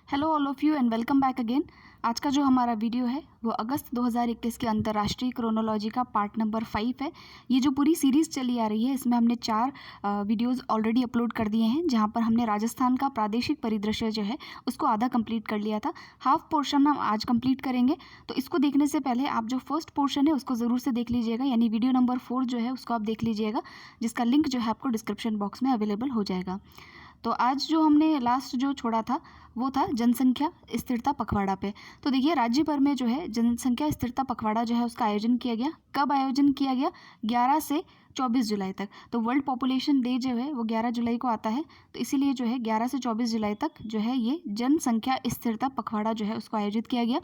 Hello all of you and welcome back again. आज का जो हमारा वीडियो है वो अगस्त 2021 के अंतर्राष्ट्रीय क्रोनोलॉजी का पार्ट नंबर 5 है। ये जो पूरी सीरीज़ चली आ रही है इसमें हमने 4 वीडियोस ऑलरेडी अपलोड कर दिए हैं, जहां पर हमने राजस्थान का प्रादेशिक परिदृश्य जो है उसको आधा कंप्लीट कर लिया था। हाफ पोर्शन हम आज कंप्लीट करेंगे, तो इसको देखने से पहले आप जो फर्स्ट पोर्शन है उसको ज़रूर से देख लीजिएगा, यानी वीडियो नंबर 4 जो है उसको आप देख लीजिएगा, जिसका लिंक जो है आपको डिस्क्रिप्शन बॉक्स में अवेलेबल हो जाएगा। तो आज जो हमने लास्ट जो छोड़ा था वो था जनसंख्या स्थिरता पखवाड़ा पे। तो देखिए राज्य भर में जो है जनसंख्या स्थिरता पखवाड़ा जो है उसका आयोजन किया गया। कब आयोजन किया गया? 11 से 24 जुलाई तक। तो वर्ल्ड पॉपुलेशन डे जो है वो 11 जुलाई को आता है, तो इसीलिए जो है 11 से 24 जुलाई तक जो है ये जनसंख्या स्थिरता पखवाड़ा जो है उसको आयोजित किया गया।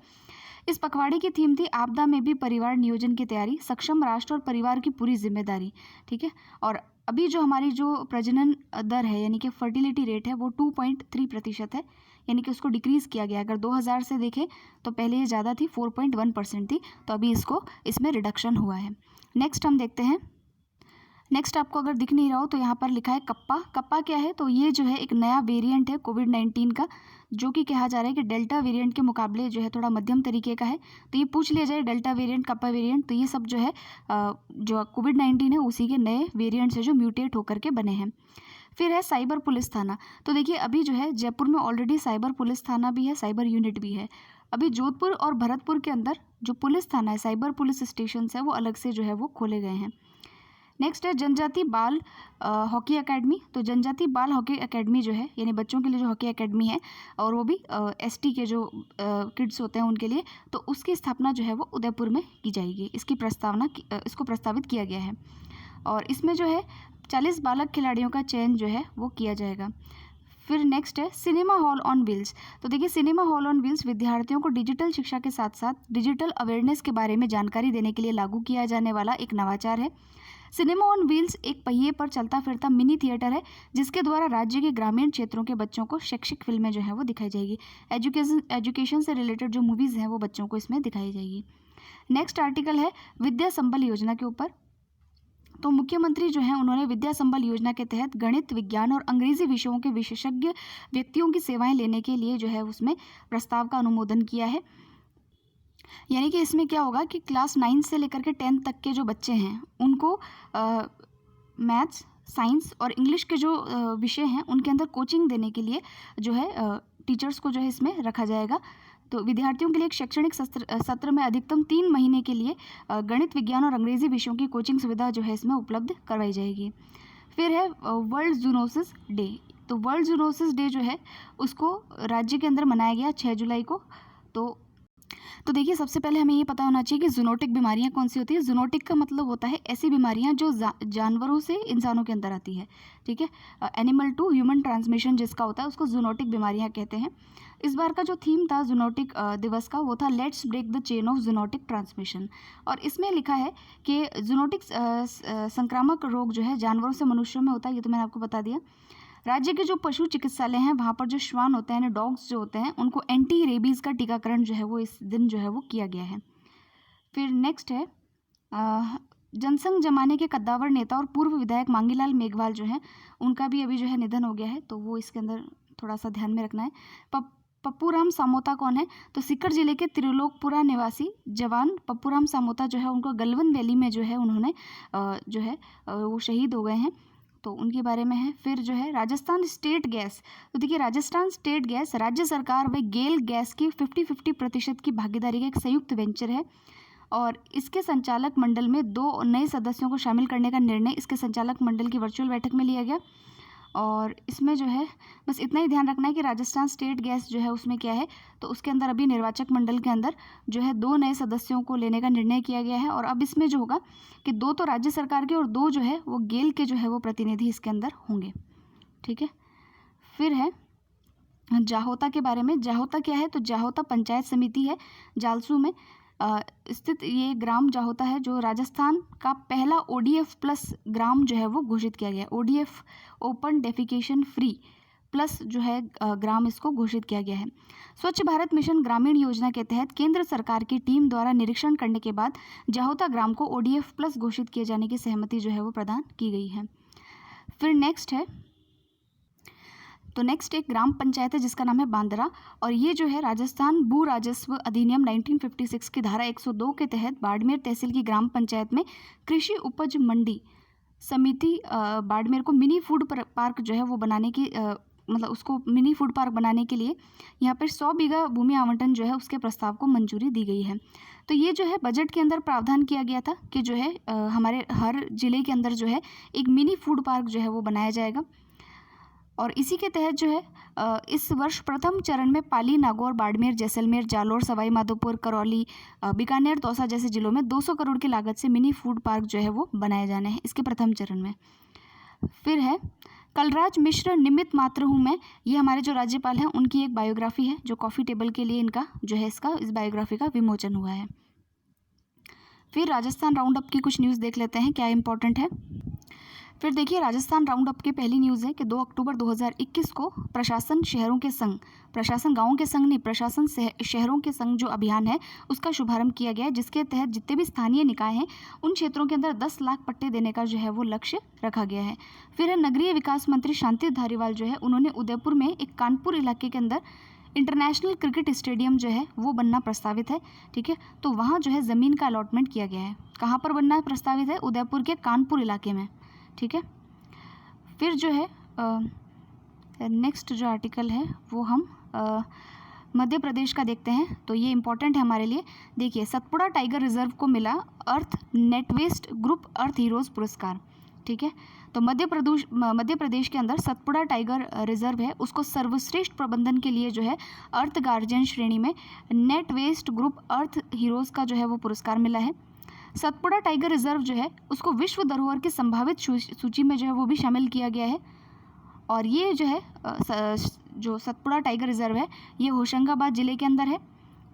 इस पखवाड़े की थीम थी आपदा में भी परिवार नियोजन की तैयारी, सक्षम राष्ट्र और परिवार की पूरी जिम्मेदारी। ठीक है। और अभी जो हमारी जो प्रजनन दर है यानी कि फर्टिलिटी रेट है वो 2.3% है, यानी कि उसको डिक्रीज़ किया गया। अगर 2000 से देखें तो पहले ये ज़्यादा थी, 4.1% थी, तो अभी इसमें रिडक्शन हुआ है। नेक्स्ट हम देखते हैं। नेक्स्ट आपको अगर दिख नहीं रहा हो तो यहाँ पर लिखा है कप्पा। कप्पा क्या है? तो ये जो है एक नया वेरिएंट है कोविड-19 का, जो कि कहा जा रहा है कि डेल्टा वेरिएंट के मुकाबले जो है थोड़ा मध्यम तरीके का है। तो ये पूछ लिया जाए डेल्टा वेरिएंट, कप्पा वेरिएंट, तो ये सब जो है जो कोविड-19 है उसी के नए वेरिएंट्स है जो म्यूटेट होकर के बने हैं। फिर है साइबर पुलिस थाना। तो देखिए अभी जो है जयपुर में ऑलरेडी साइबर पुलिस थाना भी है, साइबर यूनिट भी है। अभी जोधपुर और भरतपुर के अंदर जो पुलिस थाना है, साइबर पुलिस स्टेशन है, वो अलग से जो है वो खोले गए हैं। नेक्स्ट है जनजाति बाल हॉकी एकेडमी। तो जनजाति बाल हॉकी एकेडमी जो है यानी बच्चों के लिए जो हॉकी एकेडमी है, और वो भी एसटी के जो किड्स होते हैं उनके लिए, तो उसकी स्थापना जो है वो उदयपुर में की जाएगी। इसको प्रस्तावित किया गया है, और इसमें जो है 40 बालक खिलाड़ियों का चयन जो है वो किया जाएगा। फिर नेक्स्ट है सिनेमा हॉल ऑन व्हील्स। तो देखिए सिनेमा हॉल ऑन व्हील्स विद्यार्थियों को डिजिटल शिक्षा के साथ साथ डिजिटल अवेयरनेस के बारे में जानकारी देने के लिए लागू किया जाने वाला एक नवाचार है। सिनेमा ऑन व्हील्स एक पहिए पर चलता फिरता मिनी थिएटर है, जिसके द्वारा राज्य के ग्रामीण क्षेत्रों के बच्चों को शैक्षिक फिल्में जो है वो दिखाई जाएगी। एजुकेशन से रिलेटेड जो मूवीज़ हैं वो बच्चों को इसमें दिखाई जाएगी। नेक्स्ट आर्टिकल है विद्या संबल योजना के ऊपर। तो मुख्यमंत्री जो हैं उन्होंने विद्या संबल योजना के तहत गणित, विज्ञान और अंग्रेजी विषयों के विशेषज्ञ व्यक्तियों की सेवाएं लेने के लिए जो है उसमें प्रस्ताव का अनुमोदन किया है। यानी कि इसमें क्या होगा कि क्लास 9 से लेकर के 10 तक के जो बच्चे हैं उनको मैथ्स, साइंस और इंग्लिश के जो विषय हैं उनके अंदर कोचिंग देने के लिए जो है टीचर्स को जो है इसमें रखा जाएगा। तो विद्यार्थियों के लिए एक शैक्षणिक सत्र में अधिकतम 3 महीने के लिए गणित, विज्ञान और अंग्रेजी विषयों की कोचिंग सुविधा जो है इसमें उपलब्ध करवाई जाएगी। फिर है वर्ल्ड जूनोसिस डे। तो वर्ल्ड जूनोसिस डे जो है उसको राज्य के अंदर मनाया गया 6 जुलाई को। तो देखिए सबसे पहले हमें ये पता होना चाहिए कि जूनोटिक बीमारियां कौन सी होती है। जूनोटिक का मतलब होता है ऐसी बीमारियां जो जानवरों से इंसानों के अंदर आती है। ठीक है। एनिमल टू ह्यूमन ट्रांसमिशन जिसका होता है उसको जूनोटिक बीमारियां कहते हैं। इस बार का जो थीम था जूनोटिक दिवस का वो था let's break the chain of zoonotic transmission. और इसमें लिखा है कि जूनोटिक संक्रामक रोग जो है जानवरों से मनुष्यों में होता है, ये तो मैंने आपको बता दिया। राज्य के जो पशु चिकित्सालय हैं वहाँ पर जो श्वान होते हैं, डॉग्स जो होते हैं, उनको एंटी रेबीज़ का टीकाकरण जो है वो इस दिन जो है वो किया गया है। फिर नेक्स्ट है जनसंघ जमाने के कद्दावर नेता और पूर्व विधायक मांगीलाल मेघवाल जो हैं उनका भी अभी जो है निधन हो गया है, तो वो इसके अंदर थोड़ा सा ध्यान में रखना है। पप्पूराम सामोता कौन है? तो सीकर जिले के त्रिलोकपुरा निवासी जवान पप्पूराम सामोता जो है उनको गलवन वैली में जो है उन्होंने जो है वो शहीद हो गए हैं, तो उनके बारे में है। फिर जो है राजस्थान स्टेट गैस। तो देखिए राजस्थान स्टेट गैस राज्य सरकार व गेल गैस की 50-50% की भागीदारी का एक संयुक्त वेंचर है, और इसके संचालक मंडल में 2 नए सदस्यों को शामिल करने का निर्णय इसके संचालक मंडल की वर्चुअल बैठक में लिया गया। और इसमें जो है बस इतना ही ध्यान रखना है कि राजस्थान स्टेट गैस जो है उसमें क्या है, तो उसके अंदर अभी निर्वाचक मंडल के अंदर जो है 2 नए सदस्यों को लेने का निर्णय किया गया है, और अब इसमें जो होगा कि 2 तो राज्य सरकार के और 2 जो है वो गेल के जो है वो प्रतिनिधि इसके अंदर होंगे। ठीक है। फिर है जाहोता के बारे में। जाहोता क्या है? तो जाहोता पंचायत समिति है जालसू में स्थित ये ग्राम जाहोता है, जो राजस्थान का पहला ODF प्लस ग्राम जो है वो घोषित किया गया है। ODF open defecation free plus जो है ग्राम इसको घोषित किया गया है। स्वच्छ भारत मिशन ग्रामीण योजना के तहत केंद्र सरकार की टीम द्वारा निरीक्षण करने के बाद जाहोता ग्राम को ODF प्लस घोषित किए जाने की सहमति जो है वो प्रदान की गई है। फिर नेक्स्ट है तो नेक्स्ट एक ग्राम पंचायत है जिसका नाम है बांदरा, और ये जो है राजस्थान भू राजस्व अधिनियम 1956 की धारा 102 के तहत बाड़मेर तहसील की ग्राम पंचायत में कृषि उपज मंडी समिति बाड़मेर को मिनी फूड पार्क जो है वो बनाने की मतलब उसको मिनी फूड पार्क बनाने के लिए यहाँ पर 100 बीघा भूमि आवंटन जो है उसके प्रस्ताव को मंजूरी दी गई है। तो ये जो है बजट के अंदर प्रावधान किया गया था कि जो है हमारे हर जिले के अंदर जो है एक मिनी फूड पार्क जो है वो बनाया जाएगा, और इसी के तहत जो है इस वर्ष प्रथम चरण में पाली, नागौर, बाड़मेर, जैसलमेर, जालोर, सवाई माधोपुर, करौली, बीकानेर, दौसा जैसे जिलों में 200 करोड़ की लागत से मिनी फूड पार्क जो है वो बनाए जाने हैं इसके प्रथम चरण में। फिर है कलराज मिश्र निमित्त मात्र हूँ मैं, ये हमारे जो राज्यपाल हैं उनकी एक बायोग्राफी है जो कॉफ़ी टेबल के लिए इनका जो है इस बायोग्राफी का विमोचन हुआ है। फिर राजस्थान राउंड अप की कुछ न्यूज़ देख लेते हैं क्या इंपॉर्टेंट है। फिर देखिए राजस्थान राउंड अप की पहली न्यूज़ है कि 2 अक्टूबर 2021 को प्रशासन शहरों के संग, प्रशासन गाँवों के संग नहीं, प्रशासन शहरों के संग जो अभियान है उसका शुभारंभ किया गया है, जिसके तहत जितने भी स्थानीय निकाय हैं उन क्षेत्रों के अंदर 10 लाख पट्टे देने का जो है वो लक्ष्य रखा गया है। फिर है नगरीय विकास मंत्री शांति धारीवाल जो है उन्होंने उदयपुर में एक कानपुर इलाके के अंदर इंटरनेशनल क्रिकेट स्टेडियम जो है वो बनना प्रस्तावित है। ठीक है, तो वहाँ जो है ज़मीन का अलॉटमेंट किया गया है। कहाँ पर बनना प्रस्तावित है? उदयपुर के कानपुर इलाके में। ठीक है, फिर जो है नेक्स्ट जो आर्टिकल है वो हम मध्य प्रदेश का देखते हैं, तो ये इम्पॉर्टेंट है हमारे लिए। देखिए सतपुड़ा टाइगर रिजर्व को मिला अर्थ नेटवेस्ट ग्रुप अर्थ हीरोज़ पुरस्कार। ठीक है, तो मध्य प्रदेश के अंदर सतपुड़ा टाइगर रिजर्व है उसको सर्वश्रेष्ठ प्रबंधन के लिए जो है अर्थ गार्जियन श्रेणी में नेट वेस्ट ग्रुप अर्थ हीरोज़ का जो है वो पुरस्कार मिला है। सतपुड़ा टाइगर रिजर्व जो है उसको विश्व धरोहर की संभावित सूची में जो है वो भी शामिल किया गया है, और ये जो है जो सतपुड़ा टाइगर रिजर्व है ये होशंगाबाद ज़िले के अंदर है,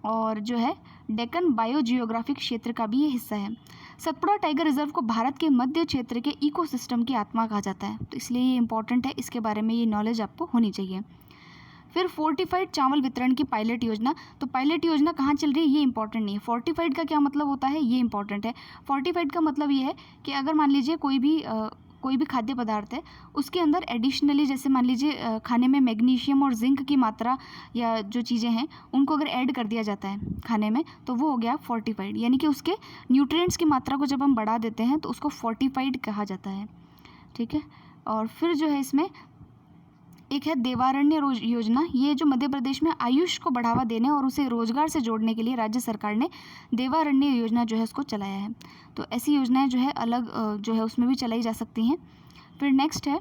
और जो है डेक्कन बायोजियोग्राफिक क्षेत्र का भी ये हिस्सा है। सतपुड़ा टाइगर रिजर्व को भारत के मध्य क्षेत्र के इकोसिस्टम की आत्मा कहा जाता है, तो इसलिए ये इंपॉर्टेंट है, इसके बारे में ये नॉलेज आपको होनी चाहिए। फिर फोर्टिफाइड चावल वितरण की पायलट योजना, तो पायलट योजना कहाँ चल रही है ये इंपॉर्टेंट नहीं है। फोर्टिफाइड का क्या मतलब होता है ये इंपॉर्टेंट है। फोर्टिफाइड का मतलब ये है कि अगर मान लीजिए कोई भी खाद्य पदार्थ है उसके अंदर एडिशनली जैसे मान लीजिए खाने में मैग्नीशियम और जिंक की मात्रा या जो चीज़ें हैं उनको अगर ऐड कर दिया जाता है खाने में तो वो हो गया फोर्टिफाइड, यानी कि उसके न्यूट्रिएंट्स की मात्रा को जब हम बढ़ा देते हैं तो उसको फोर्टिफाइड कहा जाता है। ठीक है, और फिर जो है इसमें एक है देवारण्य योजना, ये जो मध्य प्रदेश में आयुष को बढ़ावा देने और उसे रोजगार से जोड़ने के लिए राज्य सरकार ने देवारण्य योजना जो है उसको चलाया है। तो ऐसी योजनाएं जो है अलग जो है उसमें भी चलाई जा सकती हैं। फिर नेक्स्ट है,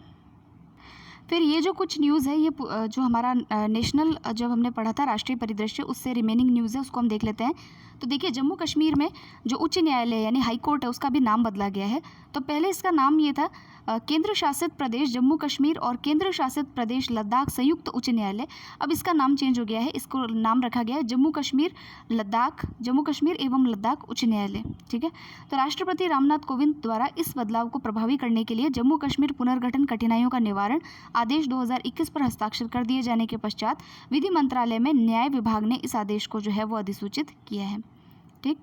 फिर ये जो कुछ न्यूज़ है ये जो हमारा नेशनल जब हमने पढ़ा था राष्ट्रीय परिदृश्य उससे रिमेनिंग न्यूज़ है उसको हम देख लेते हैं। तो देखिए जम्मू कश्मीर में जो उच्च न्यायालय यानी हाई कोर्ट है उसका भी नाम बदला गया है। तो पहले इसका नाम ये था केंद्र शासित प्रदेश जम्मू कश्मीर और केंद्र शासित प्रदेश लद्दाख संयुक्त उच्च न्यायालय। अब इसका नाम चेंज हो गया है, इसको नाम रखा गया है जम्मू कश्मीर एवं लद्दाख उच्च न्यायालय। ठीक है, तो राष्ट्रपति रामनाथ कोविंद द्वारा इस बदलाव को प्रभावी करने के लिए जम्मू कश्मीर पुनर्गठन कठिनाइयों का निवारण आदेश 2021 पर हस्ताक्षर कर दिए जाने के पश्चात विधि मंत्रालय में न्याय विभाग ने इस आदेश को जो है वो अधिसूचित किया है। ठीक,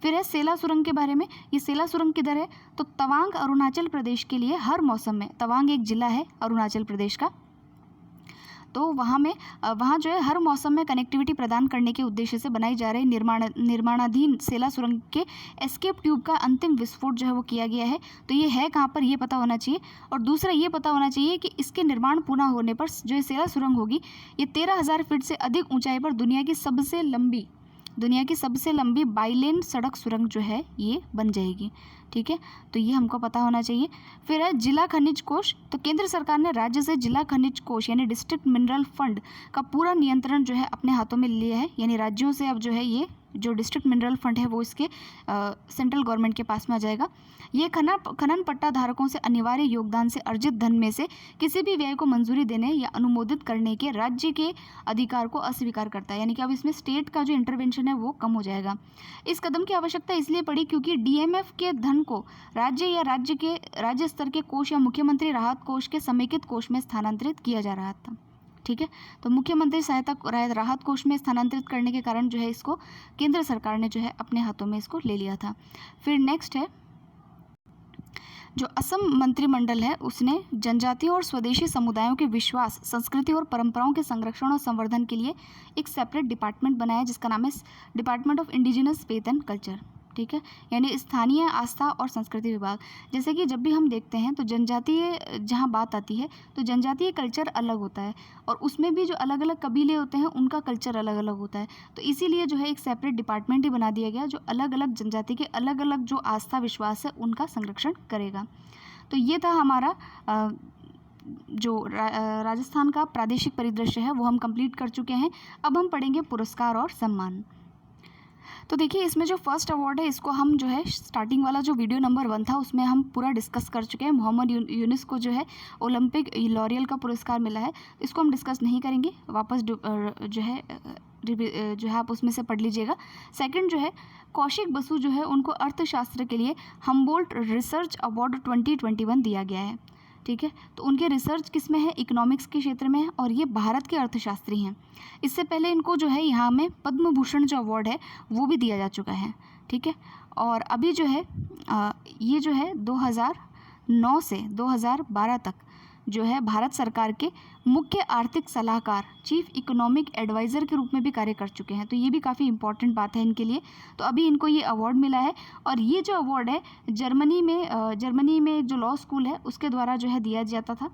फिर है सेला सुरंग के बारे में। ये सेला सुरंग किधर है? तो तवांग अरुणाचल प्रदेश के लिए हर मौसम में, तवांग एक जिला है अरुणाचल प्रदेश का, तो वहाँ जो है हर मौसम में कनेक्टिविटी प्रदान करने के उद्देश्य से बनाई जा रही निर्माणाधीन सेला सुरंग के एस्केप ट्यूब का अंतिम विस्फोट जो है वो किया गया है। तो ये है कहाँ पर ये पता होना चाहिए, और दूसरा ये पता होना चाहिए कि इसके निर्माण पूर्ण होने पर जो ये सेला सुरंग होगी ये 13,000 फीट से अधिक ऊंचाई पर दुनिया की सबसे लंबी बाईलेन सड़क सुरंग जो है ये बन जाएगी। ठीक है, तो ये हमको पता होना चाहिए। फिर है जिला खनिज कोष, तो केंद्र सरकार ने राज्य से जिला खनिज कोष यानी डिस्ट्रिक्ट मिनरल फंड का पूरा नियंत्रण जो है अपने हाथों में लिया है, यानी राज्यों से अब जो है ये जो डिस्ट्रिक्ट मिनरल फंड है वो इसके सेंट्रल गवर्नमेंट के पास में आ जाएगा। ये खनन पट्टा धारकों से अनिवार्य योगदान से अर्जित धन में से किसी भी व्यय को मंजूरी देने या अनुमोदित करने के राज्य के अधिकार को अस्वीकार करता है, यानी कि अब इसमें स्टेट का जो इंटरवेंशन है वो कम हो जाएगा। इस कदम की आवश्यकता इसलिए पड़ी क्योंकि डीएमएफ के धन को राज्य स्तर के कोष या मुख्यमंत्री राहत कोष के समेकित कोष में स्थानांतरित किया जा रहा था। ठीक है, तो मुख्यमंत्री सहायता राहत कोष में स्थानांतरित करने के कारण जो है इसको केंद्र सरकार ने जो है अपने हाथों में इसको ले लिया था। फिर नेक्स्ट है जो असम मंत्रिमंडल है उसने जनजातियों और स्वदेशी समुदायों के विश्वास, संस्कृति और परंपराओं के संरक्षण और संवर्धन के लिए एक सेपरेट डिपार्टमेंट बनाया जिसका नाम है department of indigenous faith and culture. ठीक है, यानी स्थानीय आस्था और संस्कृति विभाग। जैसे कि जब भी हम देखते हैं तो जनजातीय जहाँ बात आती है तो जनजातीय कल्चर अलग होता है और उसमें भी जो अलग अलग कबीले होते हैं उनका कल्चर अलग अलग होता है। तो इसीलिए जो है एक सेपरेट डिपार्टमेंट ही बना दिया गया जो अलग अलग जनजाति के अलग अलग जो आस्था विश्वास है उनका संरक्षण करेगा। तो ये था हमारा राजस्थान का प्रादेशिक परिदृश्य है वो हम कंप्लीट कर चुके हैं। अब हम पढ़ेंगे पुरस्कार और सम्मान। तो देखिए इसमें जो फर्स्ट अवार्ड है इसको हम जो है स्टार्टिंग वाला जो वीडियो नंबर 1 था उसमें हम पूरा डिस्कस कर चुके हैं। मोहम्मद यूनुस को जो है ओलंपिक लॉरियल का पुरस्कार मिला है, इसको हम डिस्कस नहीं करेंगे, वापस जो है आप उसमें से पढ़ लीजिएगा। सेकंड जो है कौशिक बसु जो है उनको अर्थशास्त्र के लिए हम्बोल्ट रिसर्च अवार्ड 2021 दिया गया है। ठीक है, तो उनके रिसर्च किस में है, इकोनॉमिक्स के क्षेत्र में है और ये भारत के अर्थशास्त्री हैं। इससे पहले इनको जो है यहाँ में पद्म भूषण जो अवार्ड है वो भी दिया जा चुका है। ठीक है, और अभी जो है ये जो है 2009 से 2012 तक जो है भारत सरकार के मुख्य आर्थिक सलाहकार, चीफ इकोनॉमिक एडवाइज़र के रूप में भी कार्य कर चुके हैं। तो ये भी काफ़ी इंपॉर्टेंट बात है इनके लिए। तो अभी इनको ये अवार्ड मिला है और ये जो अवार्ड है जर्मनी में जो लॉ स्कूल है उसके द्वारा जो है दिया जाता था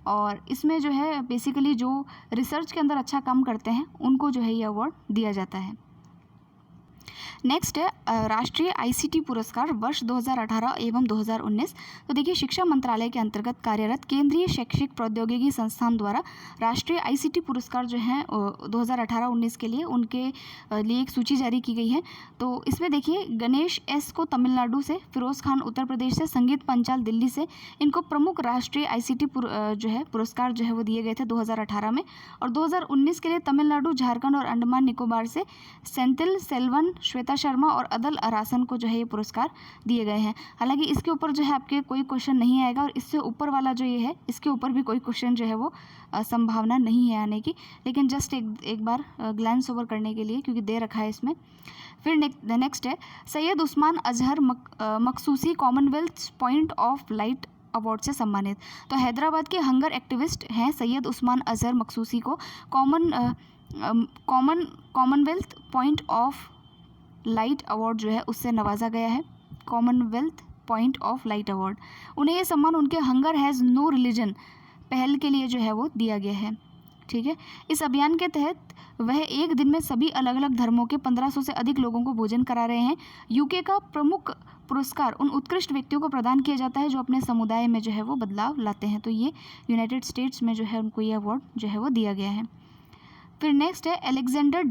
और इसमें जो है बेसिकली जो रिसर्च के अंदर अच्छा काम करते हैं उनको जो है ये अवार्ड दिया जाता है। नेक्स्ट है राष्ट्रीय आईसीटी पुरस्कार वर्ष 2018 एवं 2019। तो देखिए शिक्षा मंत्रालय के अंतर्गत कार्यरत केंद्रीय शैक्षिक प्रौद्योगिकी संस्थान द्वारा राष्ट्रीय आईसीटी पुरस्कार जो हैं 2018-19 के लिए उनके लिए एक सूची जारी की गई है। तो इसमें देखिए गणेश एस को तमिलनाडु से, फिरोज़ खान उत्तर प्रदेश से, संगीत पंचाल दिल्ली से, इनको प्रमुख राष्ट्रीय आईसीटी जो है पुरस्कार जो है वो दिए गए थे 2018 में। और 2019 के लिए तमिलनाडु, झारखंड और अंडमान निकोबार से सेंथिल सेल्वन, श्वेता शर्मा और अदल अरासन को जो है ये पुरस्कार दिए गए हैं। हालांकि इसके ऊपर जो है आपके कोई क्वेश्चन नहीं आएगा और इससे ऊपर वाला जो ये है इसके ऊपर भी कोई क्वेश्चन जो है वो संभावना नहीं है आने की, लेकिन जस्ट एक बार ग्लैंस ओवर करने के लिए क्योंकि दे रखा है इसमें। फिर नेक्स्ट है Syed Usman Azhar Maqsoosi Commonwealth point of light award से सम्मानित। तो हैदराबाद के हंगर एक्टिविस्ट हैं सैयद उस्मान अजहर मखसूसी को Commonwealth point of light award जो है उससे नवाजा गया है। Commonwealth point of light award, उन्हें यह सम्मान उनके हंगर हैज़ नो रिलीजन पहल के लिए जो है वो दिया गया है। ठीक है, इस अभियान के तहत वह एक दिन में सभी अलग अलग धर्मों के 1500 से अधिक लोगों को भोजन करा रहे हैं। यूके का प्रमुख पुरस्कार उन उत्कृष्ट व्यक्तियों को प्रदान किया जाता है जो अपने समुदाय में जो है वो बदलाव लाते हैं। तो ये यूनाइटेड स्टेट्स में जो है उनको ये अवार्ड जो है वो दिया गया है। फिर नेक्स्ट है अलेक्जेंडर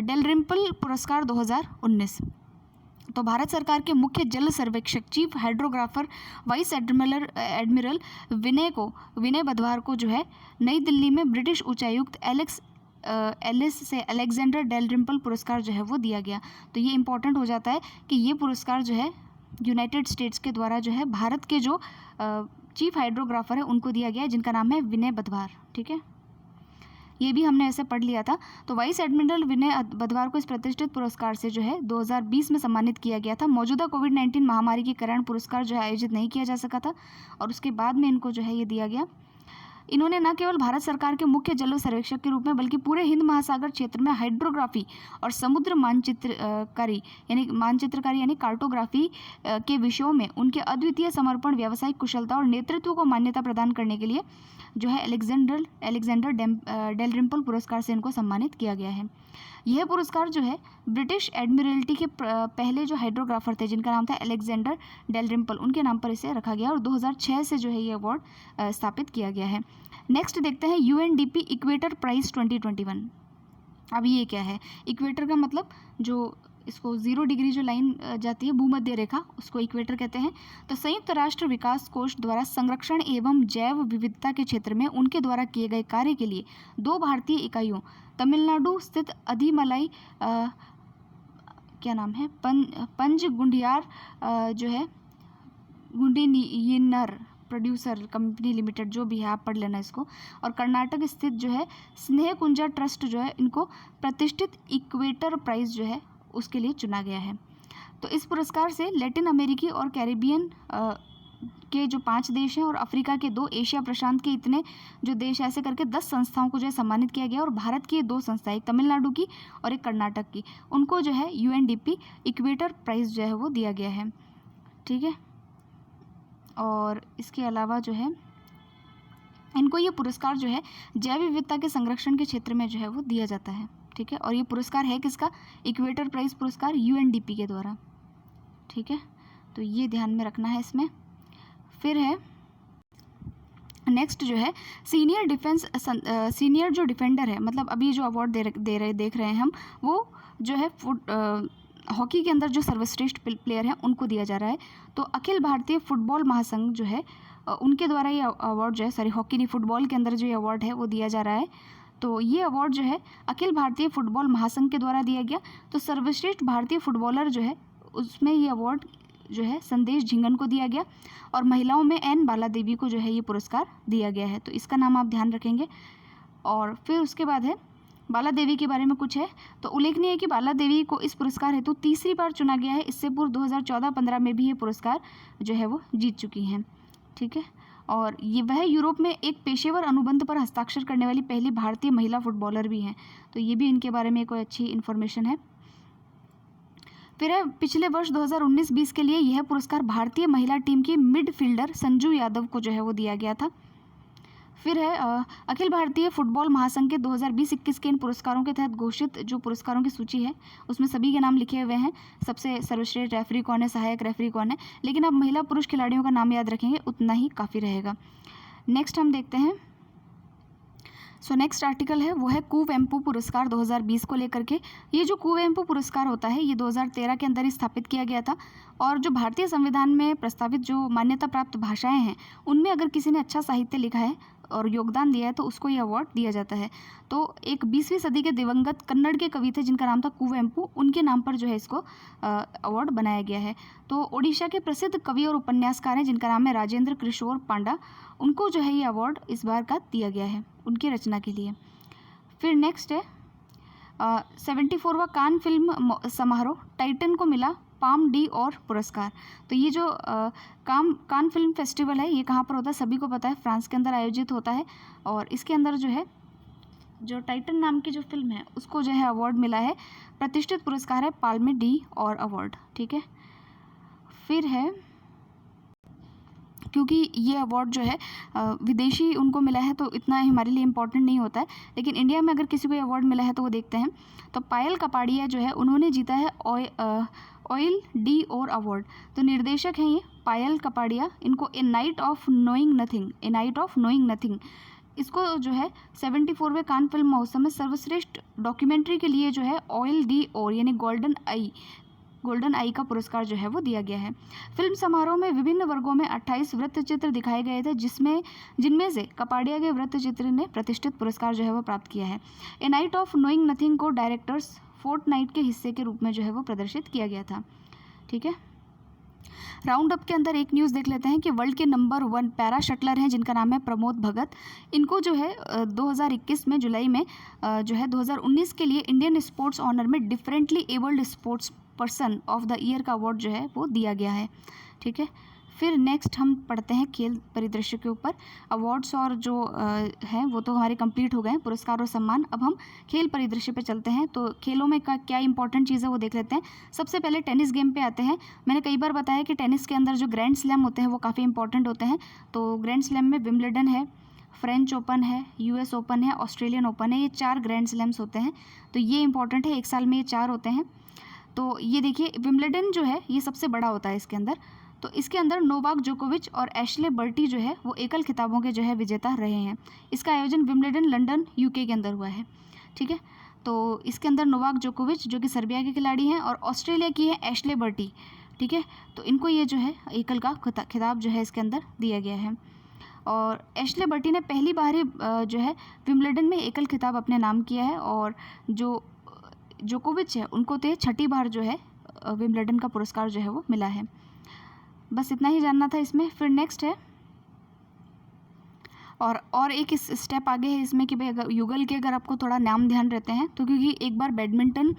डेलरिम्पल पुरस्कार 2019। तो भारत सरकार के मुख्य जल सर्वेक्षक, चीफ हाइड्रोग्राफर, वाइस एडमिरल विनय बधवार को जो है नई दिल्ली में ब्रिटिश उच्चायुक्त एलिस से अलेक्जेंडर डेलरिम्पल पुरस्कार जो है वो दिया गया। तो ये इंपॉर्टेंट हो जाता है कि ये पुरस्कार जो है यूनाइटेड स्टेट्स के द्वारा जो है भारत के जो चीफ हाइड्रोग्राफर है उनको दिया गया है जिनका नाम है विनय बधवार। ठीक है, ये भी हमने ऐसे पढ़ लिया था। तो वाइस एडमिरल विनय बधवार को इस प्रतिष्ठित पुरस्कार से जो है 2020 में सम्मानित किया गया था। मौजूदा कोविड-19 महामारी के कारण पुरस्कार जो है आयोजित नहीं किया जा सका था और उसके बाद में इनको जो है ये दिया गया। इन्होंने न केवल भारत सरकार के मुख्य जल सर्वेक्षक के रूप में बल्कि पूरे हिंद महासागर क्षेत्र में हाइड्रोग्राफी और समुद्र मानचित्रकारी यानी कार्टोग्राफी के विषयों में उनके अद्वितीय समर्पण, व्यावसायिक कुशलता और नेतृत्व को मान्यता प्रदान करने के लिए जो है अलेक्जेंडर डेलरिम्पल पुरस्कार से इनको सम्मानित किया गया है। यह पुरस्कार जो है ब्रिटिश एडमिरल्टी के पहले जो हाइड्रोग्राफर थे जिनका नाम था अलेक्जेंडर डेलरिम्पल, उनके नाम पर इसे रखा गया और 2006 से जो है ये अवार्ड स्थापित किया गया है। नेक्स्ट देखते हैं यूएनडीपी इक्वेटर प्राइज 2021। अब ये क्या है? इक्वेटर का मतलब जो इसको 0 डिग्री जो लाइन जाती है भूमध्य रेखा उसको इक्वेटर कहते हैं। तो संयुक्त राष्ट्र विकास कोष द्वारा संरक्षण एवं जैव विविधता के क्षेत्र में उनके द्वारा किए गए कार्य के लिए 2 भारतीय इकाइयों तमिलनाडु स्थित अधिमलाई क्या नाम है पंजगुंडियार जो है गुंडीयिन्नर प्रोड्यूसर कंपनी लिमिटेड जो भी है आप पढ़ लेना इसको, और कर्नाटक स्थित जो है स्नेह कुंजा ट्रस्ट जो है इनको प्रतिष्ठित इक्वेटर प्राइज जो है उसके लिए चुना गया है। तो इस पुरस्कार से लैटिन अमेरिकी और कैरिबियन के जो 5 देश हैं और अफ्रीका के 2, एशिया प्रशांत के इतने जो देश, ऐसे करके 10 संस्थाओं को जो है सम्मानित किया गया। और भारत की 2 संस्थाएं, एक तमिलनाडु की और एक कर्नाटक की, उनको जो है UNDP इक्वेटर प्राइज़ जो है वो दिया गया है। ठीक है, और इसके अलावा जो है इनको ये पुरस्कार जो है जैव विविधता के संरक्षण के क्षेत्र में जो है वो दिया जाता है। ठीक है, और ये पुरस्कार है किसका? इक्वेटर प्राइज़ पुरस्कार UNDP के द्वारा। ठीक है, तो ये ध्यान में रखना है इसमें। फिर है नेक्स्ट जो है सीनियर जो डिफेंडर है, मतलब अभी जो अवार्ड देख रहे हैं हम, वो जो है हॉकी के अंदर जो सर्वश्रेष्ठ प्लेयर हैं उनको दिया जा रहा है। तो अखिल भारतीय फुटबॉल महासंघ जो है उनके द्वारा ये अवार्ड जो है, हॉकी नहीं, फुटबॉल के अंदर जो ये अवार्ड है वो दिया जा रहा है। तो ये अवार्ड जो है अखिल भारतीय फुटबॉल महासंघ के द्वारा दिया गया। तो सर्वश्रेष्ठ भारतीय फुटबॉलर जो है उसमें ये अवार्ड जो है संदेश झिंगन को दिया गया, और महिलाओं में एन बाला देवी को जो है ये पुरस्कार दिया गया है। तो इसका नाम आप ध्यान रखेंगे। और फिर उसके बाद है बाला देवी के बारे में कुछ है। तो उल्लेखनीय है कि बाला देवी को इस पुरस्कार हेतु 3री बार चुना गया है। इससे पूर्व 2014-15 में भी ये पुरस्कार जो है वो जीत चुकी हैं। ठीक है, और ये वह यूरोप में एक पेशेवर अनुबंध पर हस्ताक्षर करने वाली पहली भारतीय महिला फुटबॉलर भी हैं। तो ये भी इनके बारे में कोई अच्छी इन्फॉर्मेशन है। फिर है पिछले वर्ष 2019-20 के लिए यह पुरस्कार भारतीय महिला टीम की मिडफील्डर संजू यादव को जो है वो दिया गया था। फिर है अखिल भारतीय फुटबॉल महासंघ के 2020-21 के इन पुरस्कारों के तहत घोषित जो पुरस्कारों की सूची है उसमें सभी के नाम लिखे हुए हैं। सबसे सर्वश्रेष्ठ रेफरी कौन है, सहायक रेफरी कौन है, लेकिन अब महिला पुरुष खिलाड़ियों का नाम याद रखेंगे उतना ही काफ़ी रहेगा। नेक्स्ट हम देखते हैं। नेक्स्ट आर्टिकल है वो है कुवेम्पु पुरस्कार 2020 को लेकर के। ये जो कुवेम्पु पुरस्कार होता है ये 2013 के अंदर ही स्थापित किया गया था, और जो भारतीय संविधान में प्रस्तावित जो मान्यता प्राप्त भाषाएं हैं उनमें अगर किसी ने अच्छा साहित्य लिखा है और योगदान दिया है तो उसको ये अवार्ड दिया जाता है। तो एक 20वीं सदी के दिवंगत कन्नड़ के कवि थे जिनका नाम था कुवेम्पु, उनके नाम पर जो है इसको अवार्ड बनाया गया है। तो ओडिशा के प्रसिद्ध कवि और उपन्यासकार हैं जिनका नाम है राजेंद्र किशोर पांडा, उनको जो है ये अवार्ड इस बार का दिया गया है उनकी रचना के लिए। फिर नेक्स्ट है 74वां कान फिल्म समारोह टाइटन को मिला पाम डी और पुरस्कार। तो ये जो कान फिल्म फेस्टिवल है ये कहाँ पर होता है सभी को पता है, फ्रांस के अंदर आयोजित होता है, और इसके अंदर जो है जो टाइटन नाम की जो फिल्म है उसको जो है अवार्ड मिला है। प्रतिष्ठित पुरस्कार है पाल्मे डी और अवार्ड। ठीक है, फिर है क्योंकि ये अवार्ड जो है विदेशी उनको मिला है तो इतना हमारे लिए इम्पोर्टेंट नहीं होता है, लेकिन इंडिया में अगर किसी को अवार्ड मिला है तो वो देखते हैं। तो पायल कपाड़िया जो है उन्होंने जीता है ऑयल डी और अवार्ड। तो निर्देशक हैं ये पायल कपाड़िया, इनको ए नाइट ऑफ नोइंग नथिंग इसको जो है 74वें कान फिल्म महोत्सव में सर्वश्रेष्ठ डॉक्यूमेंट्री के लिए जो है ऑयल डी और यानी गोल्डन आई का पुरस्कार जो है वो दिया गया है। फिल्म समारोह में विभिन्न वर्गों में 28 वृत्तचित्र दिखाए गए थे जिनमें से कपाड़िया के वृत्तचित्र ने प्रतिष्ठित पुरस्कार जो है वो प्राप्त किया है। ए नाइट ऑफ नोइंग नथिंग को डायरेक्टर्स फोर्टनाइट के हिस्से के रूप में जो है वो प्रदर्शित किया गया था। ठीक है, राउंड अप के अंदर एक न्यूज़ देख लेते हैं कि वर्ल्ड के नंबर 1 पैरा शटलर हैं जिनका नाम है प्रमोद भगत। इनको जो है 2021 में जुलाई में जो है 2019 के लिए इंडियन स्पोर्ट्स ऑनर में differently abled sports person of the year का अवार्ड जो है वो दिया गया है। ठीक है, फिर नेक्स्ट हम पढ़ते हैं खेल परिदृश्य के ऊपर। अवार्ड्स और जो हैं वो तो हमारे कंप्लीट हो गए हैं, पुरस्कार और सम्मान। अब हम खेल परिदृश्य पे चलते हैं। तो खेलों में क्या इंपॉर्टेंट चीज़ है वो देख लेते हैं। सबसे पहले टेनिस गेम पे आते हैं। मैंने कई बार बताया कि टेनिस के अंदर जो ग्रैंड स्लैम होते हैं वो काफ़ी इंपॉर्टेंट होते हैं। तो ग्रैंड स्लैम में विम्बलडन है, फ्रेंच ओपन है, US ओपन है, ऑस्ट्रेलियन ओपन है, ये 4 ग्रैंड स्लैम्स होते हैं। तो ये इंपॉर्टेंट है, एक साल में ये 4 होते हैं। तो ये देखिए विम्बलडन जो है ये सबसे बड़ा होता है इसके अंदर। तो इसके अंदर नोवाक जोकोविच और एशले बर्टी जो है वो एकल खिताबों के जो है विजेता रहे हैं। इसका आयोजन विम्बलडन लंदन UK के अंदर हुआ है। ठीक है, तो इसके अंदर नोवाक जोकोविच जो कि सर्बिया के खिलाड़ी हैं और ऑस्ट्रेलिया की है एशले बर्टी। ठीक है, तो इनको ये जो है एकल का खिताब जो है इसके अंदर दिया गया है। और एशले बर्टी ने पहली बार ही जो है विम्बलडन में एकल खिताब अपने नाम किया है, और जो जोकोविच है उनको तो 6ठी बार जो है विम्बलडन का पुरस्कार जो है वो मिला है। बस इतना ही जानना था इसमें। फिर नेक्स्ट है और एक इस स्टेप आगे है इसमें कि भाई अगर युगल के अगर आपको थोड़ा नाम ध्यान रहते हैं तो क्योंकि एक बार बैडमिंटन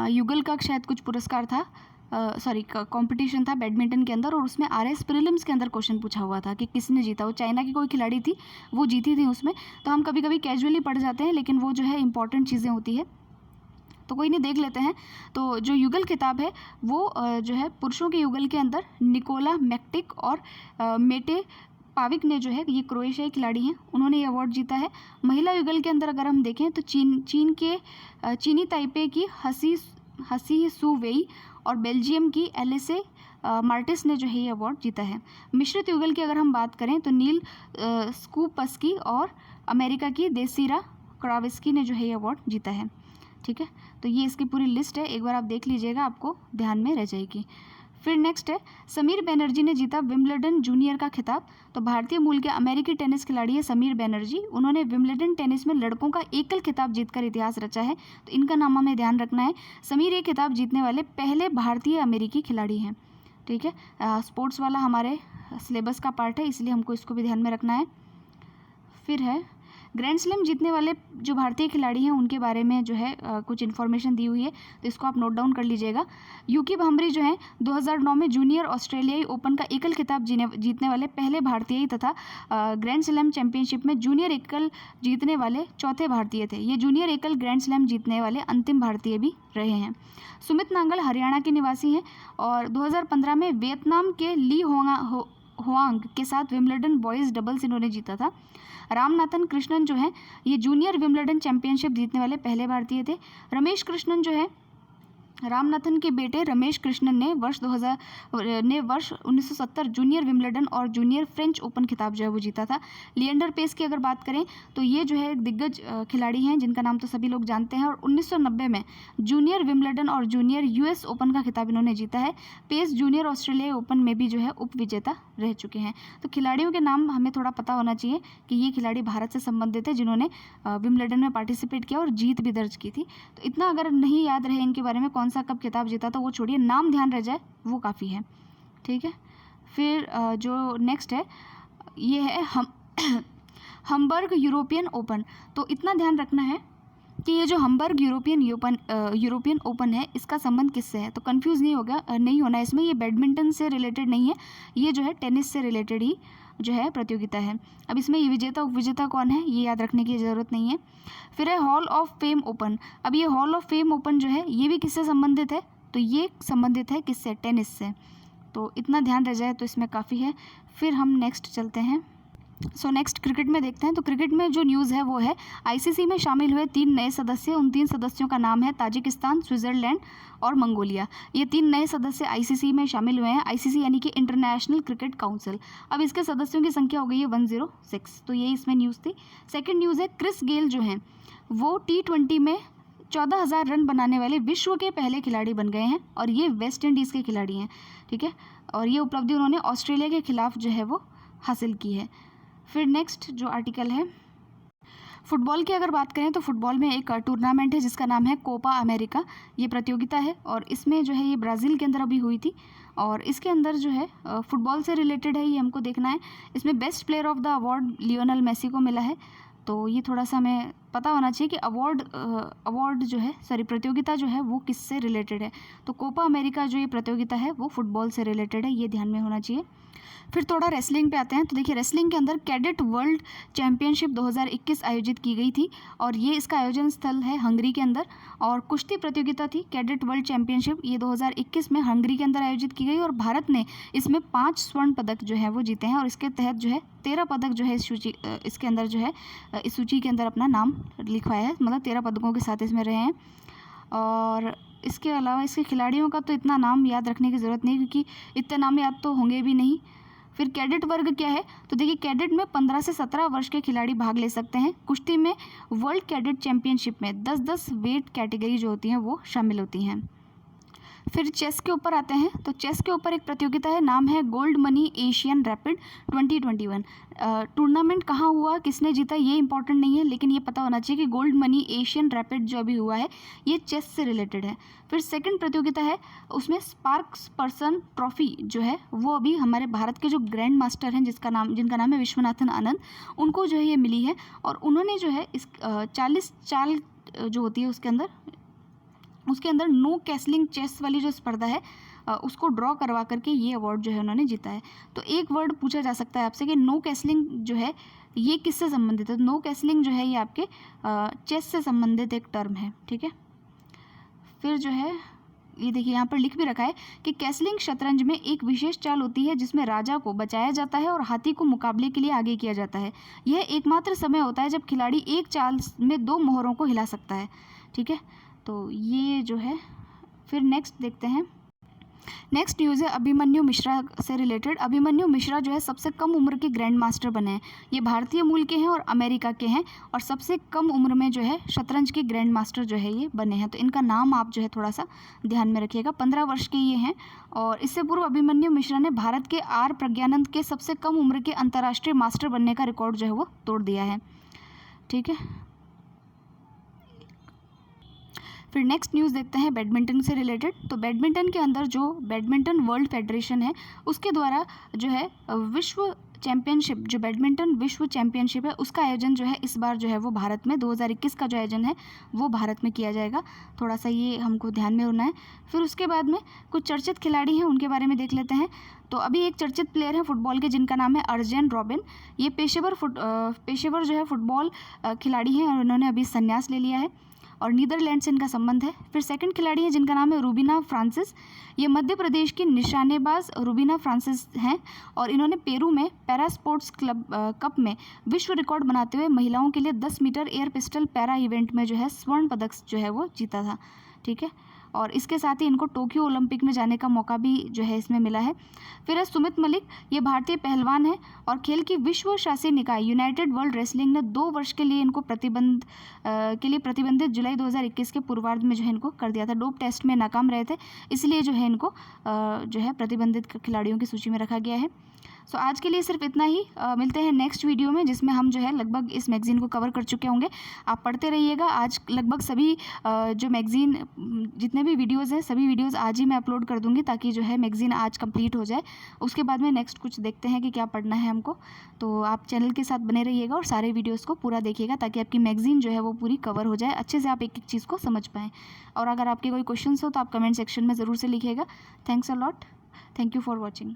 युगल का शायद कुछ पुरस्कार था कंपटीशन था बैडमिंटन के अंदर, और उसमें RS प्रीलिम्स के अंदर क्वेश्चन पूछा हुआ था कि किसने जीता। वो चाइना की कोई खिलाड़ी थी, वो जीती थी उसमें। तो हम कभी कभी कैजुअली पढ़ जाते हैं, लेकिन वो जो है इंपॉर्टेंट चीज़ें होती है, तो कोई नहीं, देख लेते हैं। तो जो युगल खिताब है वो जो है पुरुषों के युगल के अंदर निकोला मैक्टिक और मेटे पाविक ने जो है, ये क्रोएशियाई खिलाड़ी हैं, उन्होंने ये अवार्ड जीता है। महिला युगल के अंदर अगर हम देखें तो चीनी ताइपे की हसी सू वेई और बेल्जियम की एलिसे मार्टिस ने जो है ये अवार्ड जीता है। मिश्रित युगल की अगर हम बात करें तो नील स्कूपस्की और अमेरिका की देसीरा क्राविस्की ने जो है ये अवार्ड जीता है। ठीक है, तो ये इसकी पूरी लिस्ट है, एक बार आप देख लीजिएगा, आपको ध्यान में रह जाएगी। फिर नेक्स्ट है समीर बनर्जी ने जीता विंबलडन जूनियर का खिताब। तो भारतीय मूल के अमेरिकी टेनिस खिलाड़ी है समीर बनर्जी, उन्होंने विंबलडन टेनिस में लड़कों का एकल खिताब जीतकर इतिहास रचा है। तो इनका नाम हमें ध्यान रखना है। समीर ये खिताब जीतने वाले पहले भारतीय अमेरिकी खिलाड़ी हैं। ठीक है, स्पोर्ट्स वाला हमारे सिलेबस का पार्ट है, इसलिए हमको इसको भी ध्यान में रखना है। फिर है ग्रैंड स्लैम जीतने वाले जो भारतीय खिलाड़ी हैं उनके बारे में जो है कुछ इन्फॉर्मेशन दी हुई है, तो इसको आप नोट डाउन कर लीजिएगा। यूकी भांबरी जो है 2009 में जूनियर ऑस्ट्रेलियाई ओपन का एकल खिताब जीतने वाले पहले भारतीय तथा ग्रैंड स्लैम चैंपियनशिप में जूनियर एकल जीतने वाले चौथे भारतीय थे। ये जूनियर एकल ग्रैंड स्लैम जीतने वाले अंतिम भारतीय भी रहे हैं। सुमित नांगल हरियाणा के निवासी हैं और 2015 में वियतनाम के ली होआंग के साथ विंबलडन बॉयज़ डबल्स इन्होंने जीता था। रामनाथन कृष्णन जो है ये जूनियर विंबलडन चैंपियनशिप जीतने वाले पहले भारतीय थे। रमेश कृष्णन जो है रामनाथन के बेटे रमेश कृष्णन ने वर्ष 1970 जूनियर विंबलडन और जूनियर फ्रेंच ओपन खिताब जो है वो जीता था। लिएंडर पेस की अगर बात करें तो ये जो है दिग्गज खिलाड़ी हैं जिनका नाम तो सभी लोग जानते हैं, और 1990 में जूनियर विंबलडन और जूनियर US ओपन का खिताब इन्होंने जीता है। पेस जूनियर ऑस्ट्रेलियाई ओपन में भी जो है उप विजेता रह चुके हैं। तो खिलाड़ियों के नाम हमें थोड़ा पता होना चाहिए कि ये खिलाड़ी भारत से संबंधित है जिन्होंने विंबलडन में पार्टिसिपेट किया और जीत भी दर्ज की थी। तो इतना अगर नहीं याद रहे इनके बारे में कौन सा कब खिताब जीता तो वो छोड़िए, नाम ध्यान रह जाए वो काफ़ी है। ठीक है, फिर जो नेक्स्ट है ये है हम्बर्ग यूरोपियन ओपन। तो इतना ध्यान रखना है कि ये जो हम्बर्ग यूरोपियन ओपन है इसका संबंध किससे है, तो कंफ्यूज नहीं होना इसमें। ये बैडमिंटन से रिलेटेड नहीं है, ये जो है टेनिस से रिलेटेड ही जो है प्रतियोगिता है। अब इसमें ये विजेता उपविजेता कौन है ये याद रखने की ज़रूरत नहीं है। फिर है हॉल ऑफ फेम ओपन। अब ये हॉल ऑफ फेम ओपन जो है ये भी किससे संबंधित है, तो ये संबंधित है किससे, टेनिस से। तो इतना ध्यान रह जाए तो इसमें काफ़ी है। फिर हम नेक्स्ट चलते हैं। नेक्स्ट क्रिकेट में देखते हैं। तो क्रिकेट में जो न्यूज़ है वो है ICC में शामिल हुए 3 नए सदस्य। उन 3 सदस्यों का नाम है ताजिकिस्तान, स्विट्ज़रलैंड और मंगोलिया। ये 3 नए सदस्य ICC में शामिल हुए हैं। ICC यानी कि इंटरनेशनल क्रिकेट काउंसिल। अब इसके सदस्यों की संख्या हो गई है 106। तो यही इसमें न्यूज़ थी। सेकेंड न्यूज़ है क्रिस गेल जो हैं वो T20 में 14,000 रन बनाने वाले विश्व के पहले खिलाड़ी बन गए हैं, और ये वेस्ट इंडीज़ के खिलाड़ी हैं। ठीक है, और ये उपलब्धि उन्होंने ऑस्ट्रेलिया के खिलाफ जो है वो हासिल की है। फिर नेक्स्ट जो आर्टिकल है फुटबॉल की अगर बात करें तो फुटबॉल में एक टूर्नामेंट है जिसका नाम है कोपा अमेरिका। ये प्रतियोगिता है और इसमें जो है ये ब्राज़ील के अंदर अभी हुई थी, और इसके अंदर जो है फुटबॉल से रिलेटेड है, ये हमको देखना है। इसमें best player of the award Lionel Messi को मिला है। तो ये थोड़ा सा हमें पता होना चाहिए कि अवार्ड जो है प्रतियोगिता जो है वो किससे रिलेटेड है। तो कोपा अमेरिका जो ये प्रतियोगिता है वो फुटबॉल से रिलेटेड है, ये ध्यान में होना चाहिए। फिर थोड़ा रेसलिंग पे आते हैं। तो देखिए रेसलिंग के अंदर कैडेट वर्ल्ड चैंपियनशिप 2021 आयोजित की गई थी, और ये इसका आयोजन स्थल है हंगरी के अंदर। और कुश्ती प्रतियोगिता थी कैडेट वर्ल्ड चैंपियनशिप, ये 2021 में हंगरी के अंदर आयोजित की गई, और भारत ने इसमें 5 स्वर्ण पदक जो है वो जीते हैं, और इसके तहत जो है 13 पदक जो है इसके अंदर जो है इस सूची के अंदर अपना नाम लिखवाया है, मतलब 13 पदकों के साथ इसमें रहे हैं। और इसके अलावा इसके खिलाड़ियों का तो इतना नाम याद रखने की ज़रूरत नहीं, क्योंकि इतने नाम याद तो होंगे भी नहीं। फिर कैडेट वर्ग क्या है, तो देखिए कैडेट में 15 से 17 वर्ष के खिलाड़ी भाग ले सकते हैं। कुश्ती में वर्ल्ड कैडेट चैंपियनशिप में 10-10 वेट कैटेगरी जो होती हैं वो शामिल होती हैं। फिर चेस के ऊपर आते हैं। तो चेस के ऊपर एक प्रतियोगिता है, नाम है gold money Asian rapid 2021। Tournament कहाँ हुआ, किसने जीता ये इंपॉर्टेंट नहीं है, लेकिन ये पता होना चाहिए कि गोल्ड मनी एशियन रैपिड जो अभी हुआ है ये चेस से रिलेटेड है। फिर सेकंड प्रतियोगिता है, उसमें स्पार्क्स पर्सन ट्रॉफी जो है वो अभी हमारे भारत के जो ग्रैंड मास्टर हैं जिनका नाम है विश्वनाथन आनंद, उनको जो है ये मिली है। और उन्होंने जो है इस 40 चाल जो होती है उसके अंदर नो कैसलिंग चेस वाली जो स्पर्धा है उसको ड्रॉ करवा करके ये अवार्ड जो है उन्होंने जीता है। तो एक वर्ड पूछा जा सकता है आपसे कि नो कैसलिंग जो है ये किससे संबंधित है। तो नो कैसलिंग जो है ये आपके चेस से संबंधित एक टर्म है, ठीक है। फिर जो है ये देखिए यहाँ पर लिख भी रखा है कि कैसलिंग शतरंज में एक विशेष चाल होती है जिसमें राजा को बचाया जाता है और हाथी को मुकाबले के लिए आगे किया जाता है। यह एकमात्र समय होता है जब खिलाड़ी एक चाल में 2 मोहरों को हिला सकता है, ठीक है। तो ये जो है, फिर नेक्स्ट देखते हैं। नेक्स्ट न्यूज़ है अभिमन्यु मिश्रा से रिलेटेड। अभिमन्यु मिश्रा जो है सबसे कम उम्र के ग्रैंड मास्टर बने हैं। ये भारतीय मूल के हैं और अमेरिका के हैं और सबसे कम उम्र में जो है शतरंज के ग्रैंड मास्टर जो है ये बने हैं। तो इनका नाम आप जो है थोड़ा सा ध्यान में रखिएगा। 15 वर्ष के ये हैं और इससे पूर्व अभिमन्यु मिश्रा ने भारत के आर प्रज्ञानंद के सबसे कम उम्र के अंतर्राष्ट्रीय मास्टर बनने का रिकॉर्ड जो है वो तोड़ दिया है, ठीक है। फिर नेक्स्ट न्यूज़ देखते हैं बैडमिंटन से रिलेटेड। तो बैडमिंटन के अंदर जो बैडमिंटन वर्ल्ड फेडरेशन है उसके द्वारा जो है विश्व चैम्पियनशिप, जो बैडमिंटन विश्व चैम्पियनशिप है उसका आयोजन जो है इस बार जो है वो भारत में 2021 का जो आयोजन है वो भारत में किया जाएगा। थोड़ा सा ये हमको ध्यान में होना है। फिर उसके बाद में कुछ चर्चित खिलाड़ी हैं उनके बारे में देख लेते हैं। तो अभी एक चर्चित प्लेयर है फुटबॉल के जिनका नाम है अर्जेन रॉबिन। ये पेशेवर जो है फुटबॉल खिलाड़ी हैं और उन्होंने अभी संन्यास ले लिया है और नीदरलैंड से इनका संबंध है। फिर सेकंड खिलाड़ी है जिनका नाम है रूबीना फ्रांसिस। ये मध्य प्रदेश की निशानेबाज रूबीना फ्रांसिस हैं और इन्होंने पेरू में पैरा स्पोर्ट्स कप में विश्व रिकॉर्ड बनाते हुए महिलाओं के लिए 10 metre air pistol para event में जो है स्वर्ण पदक जो है वो जीता था, ठीक है। और इसके साथ ही इनको टोक्यो ओलंपिक में जाने का मौका भी जो है इसमें मिला है। फिर है सुमित मलिक। ये भारतीय पहलवान है और खेल की विश्व शासी निकाय यूनाइटेड वर्ल्ड रेसलिंग ने 2 वर्ष के लिए इनको प्रतिबंधित जुलाई 2021 के पूर्वार्ध में जो है इनको कर दिया था। डोप टेस्ट में नाकाम रहे थे, इसलिए जो है इनको जो है प्रतिबंधित खिलाड़ियों की सूची में रखा गया है। सो आज के लिए सिर्फ इतना ही। मिलते हैं नेक्स्ट वीडियो में जिसमें हम जो है लगभग इस मैगज़ीन को कवर कर चुके होंगे। आप पढ़ते रहिएगा। आज लगभग सभी जो मैगज़ीन जितने भी वीडियोज़ हैं सभी वीडियोज़ आज ही मैं अपलोड कर दूँगी ताकि जो है मैगज़ीन आज कंप्लीट हो जाए। उसके बाद में नेक्स्ट कुछ देखते हैं कि क्या पढ़ना है हमको। तो आप चैनल के साथ बने रहिएगा और सारे वीडियोज़ को पूरा देखिएगा ताकि आपकी मैगज़ीन जो है वो पूरी कवर हो जाए, अच्छे से आप एक एक चीज़ को समझ पाएँ। और अगर आपके कोई क्वेश्चंस हो तो आप कमेंट सेक्शन में ज़रूर से लिखिएगा। Thanks a lot. Thank you for watching.